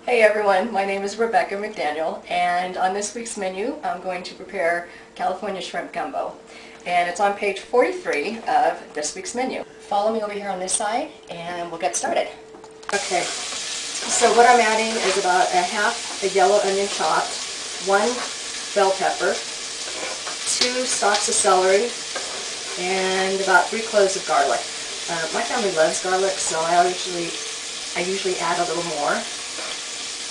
Hey everyone, my name is Rebecca McDaniel, and on this week's menu I'm going to prepare California shrimp gumbo. And it's on page 43 of this week's menu. Follow me over here on this side and we'll get started. Okay, so what I'm adding is about a half a yellow onion chopped, 1 bell pepper, 2 stalks of celery, and about 3 cloves of garlic. My family loves garlic, so I usually add a little more.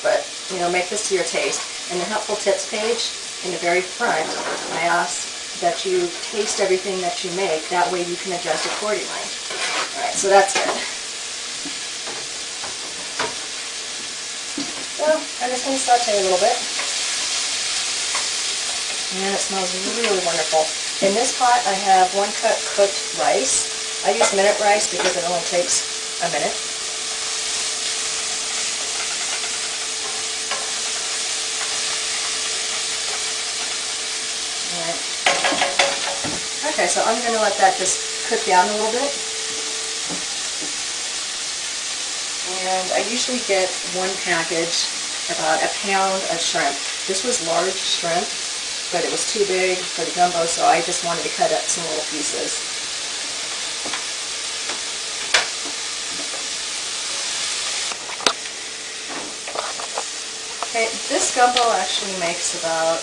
But, you know, make this to your taste. In the helpful tips page, in the very front, I ask that you taste everything that you make. That way you can adjust accordingly. Alright, so that's good. So, I'm just going to saute a little bit. And it smells really wonderful. In this pot, I have 1 cup cooked rice. I use minute rice because it only takes a minute. Okay, so I'm going to let that just cook down a little bit. And I usually get 1 package, about a pound of shrimp. This was large shrimp, but it was too big for the gumbo, so I just wanted to cut up some little pieces. Okay, this gumbo actually makes about,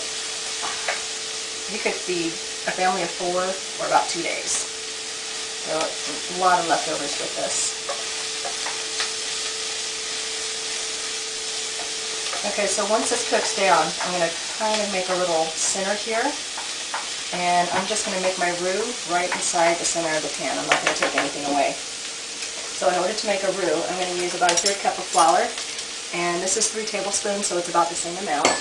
you could feed a family of 4 for about 2 days. So a lot of leftovers with this. Okay, so once this cooks down, I'm going to kind of make a little center here. And I'm just going to make my roux right inside the center of the pan. I'm not going to take anything away. So in order to make a roux, I'm going to use about a 1/3 cup of flour. And this is 3 tablespoons, so it's about the same amount.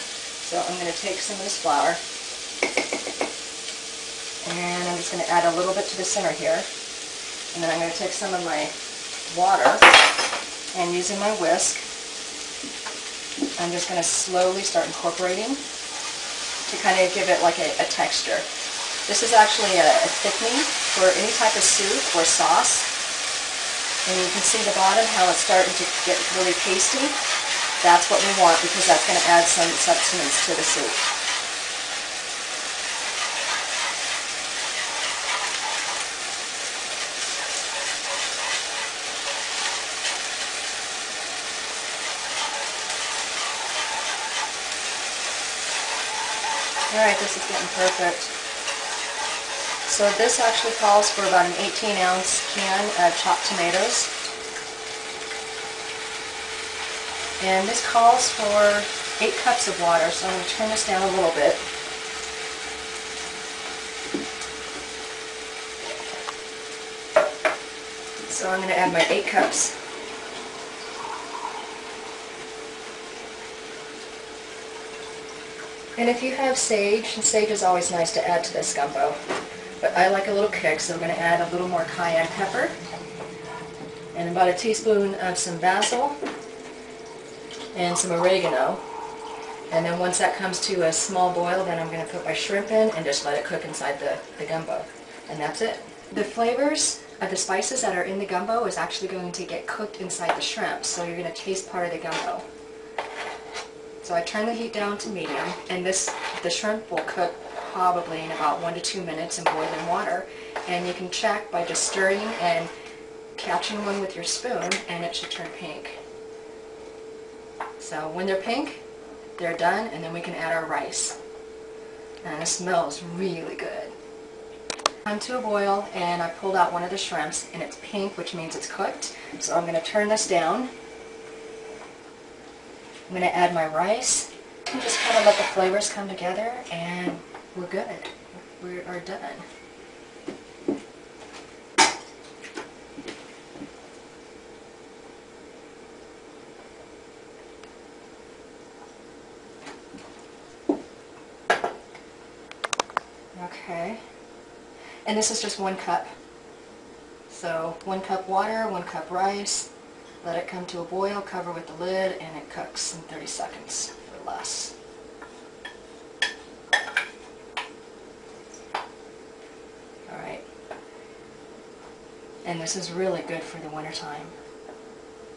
So I'm going to take some of this flour. And I'm just going to add a little bit to the center here. And then I'm going to take some of my water and using my whisk, I'm just going to slowly start incorporating to kind of give it like a texture. This is actually a thickening for any type of soup or sauce. And you can see the bottom how it's starting to get really pasty. That's what we want because that's going to add some substance to the soup. Alright, this is getting perfect. So this actually calls for about an 18-ounce can of chopped tomatoes. And this calls for 8 cups of water, so I'm going to turn this down a little bit. So I'm going to add my 8 cups. And if you have sage, and sage is always nice to add to this gumbo, but I like a little kick, so I'm going to add a little more cayenne pepper, and about a teaspoon of some basil, and some oregano. And then once that comes to a small boil, then I'm going to put my shrimp in and just let it cook inside the gumbo. And that's it. The flavors of the spices that are in the gumbo is actually going to get cooked inside the shrimp, so you're going to taste part of the gumbo. So I turn the heat down to medium, and the shrimp will cook probably in about 1 to 2 minutes in boiling water. And you can check by just stirring and catching one with your spoon, and it should turn pink. So when they're pink, they're done, and then we can add our rice. And it smells really good. Come to a boil, and I pulled out one of the shrimps, and it's pink, which means it's cooked. So I'm going to turn this down. I'm going to add my rice and just kind of let the flavors come together, and we're good. We are done. Okay. And this is just 1 cup. So 1 cup water, 1 cup rice. Let it come to a boil, cover with the lid, and it cooks in 30 seconds or less. Alright. And this is really good for the wintertime.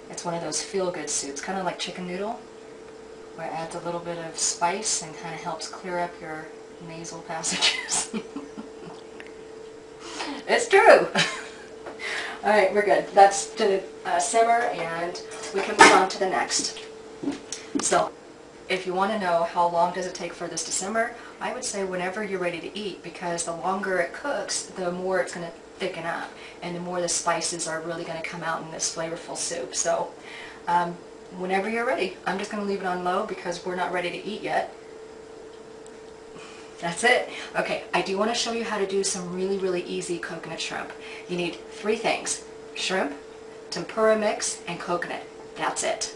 It's one of those feel-good soups, kind of like chicken noodle. where it adds a little bit of spice and kind of helps clear up your nasal passages. It's true! Alright, we're good. That's to simmer, and we can move on to the next. So, if you want to know how long does it take for this to simmer, I would say whenever you're ready to eat, because the longer it cooks, the more it's going to thicken up, and the more the spices are really going to come out in this flavorful soup. So, whenever you're ready. I'm just going to leave it on low because we're not ready to eat yet. That's it. Okay, I do want to show you how to do some really easy coconut shrimp. You need 3 things: shrimp, tempura mix, and coconut. That's it.